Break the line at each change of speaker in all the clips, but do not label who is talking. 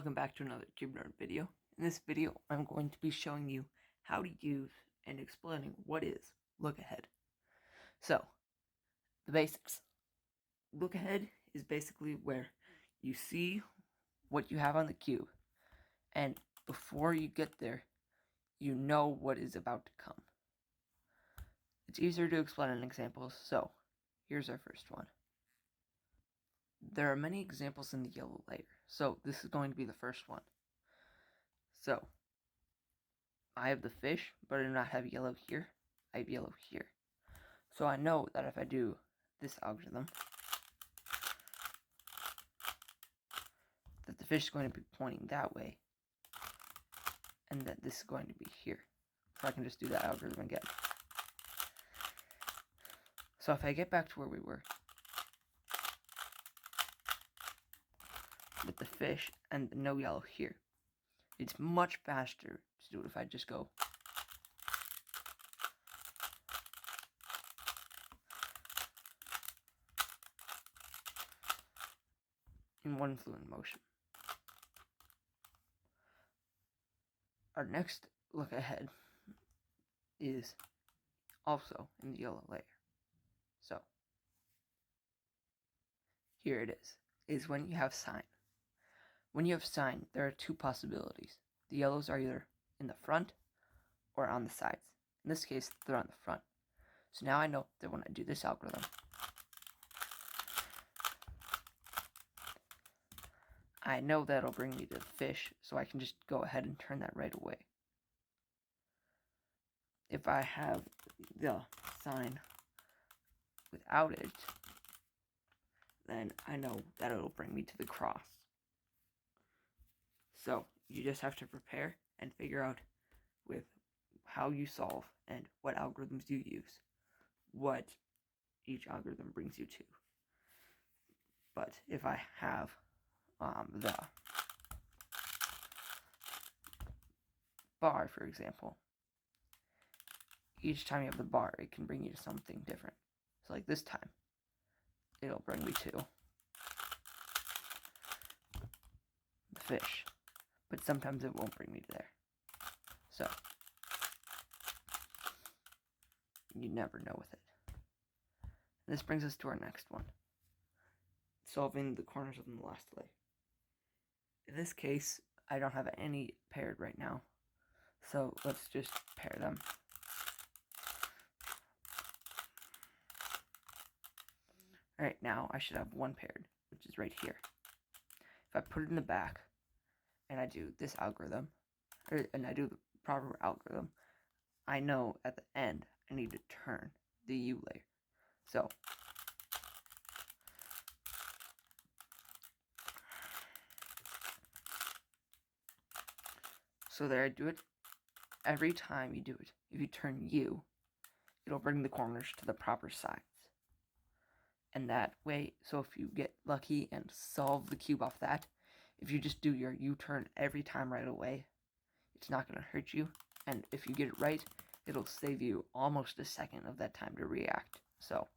Welcome back to another Cube Nerd video. In this video, I'm going to be showing you how to use and explaining what is Lookahead. So, the basics. Lookahead is basically where you see what you have on the cube, and before you get there, you know what is about to come. It's easier to explain in examples, so here's our first one. There are many examples in the yellow layer, so this is going to be the first one. So, I have the fish, but I do not have yellow here. I have yellow here. So I know that if I do this algorithm, that the fish is going to be pointing that way, and that this is going to be here. So I can just do that algorithm again. So if I get back to where we were, with the fish and no yellow here, it's much faster to do it if I just go in one fluid motion. Our next look ahead is also in the yellow layer. So here it is when you have Sine. When you have Sine, there are two possibilities. The yellows are either in the front or on the sides. In this case, they're on the front. So now I know that when I do this algorithm, I know that it'll bring me to the fish, so I can just go ahead and turn that right away. If I have the Sine without it, then I know that it'll bring me to the cross. So you just have to prepare and figure out with how you solve and what algorithms you use, what each algorithm brings you to. But if I have the bar, for example, each time you have the bar, it can bring you to something different. So like this time, it'll bring me to the fish, but sometimes it won't bring me there. So you never know with it. And this brings us to our next one, solving the corners of the last layer. In this case, I don't have any paired right now, so let's just pair them. Alright, now I should have one paired, which is right here. If I put it in the back, and I do this algorithm, and I do the proper algorithm, I know at the end I need to turn the U layer. So there I do it. Every time you do it, if you turn U, it'll bring the corners to the proper sides. And that way, so if you get lucky and solve the cube off that, if you just do your U-turn every time right away, it's not going to hurt you. And if you get it right, it'll save you almost a second of that time to react. So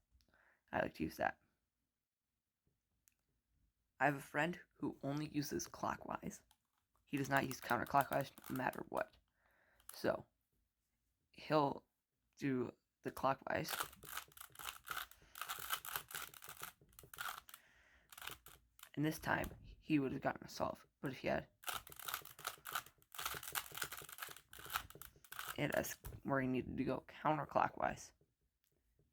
I like to use that. I have a friend who only uses clockwise. He does not use counterclockwise no matter what. So he'll do the clockwise. And this time, he would have gotten a solve. But if he had it as where he needed to go counterclockwise,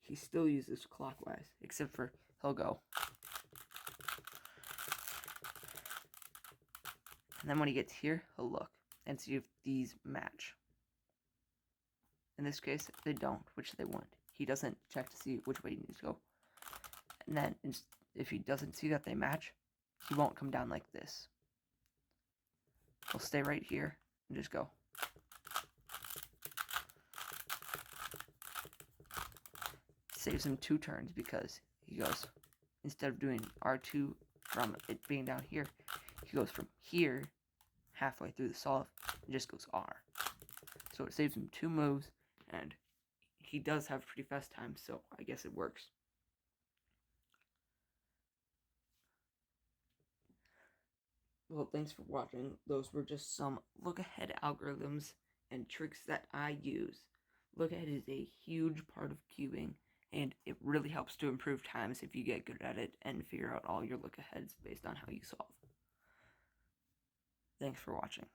he still uses clockwise, except for he'll go. And then when he gets here, he'll look and see if these match. In this case, they don't, which they won't. He doesn't check to see which way he needs to go. And then, if he doesn't see that they match, he won't come down like this. He'll stay right here and just go. Saves him 2 turns because he goes, instead of doing R2 from it being down here, he goes from here, halfway through the solve, and just goes R. So it saves him 2 moves, and he does have pretty fast time, so I guess it works. Well, thanks for watching. Those were just some look-ahead algorithms and tricks that I use. Look-ahead is a huge part of cubing, and it really helps to improve times if you get good at it and figure out all your look-aheads based on how you solve. Thanks for watching.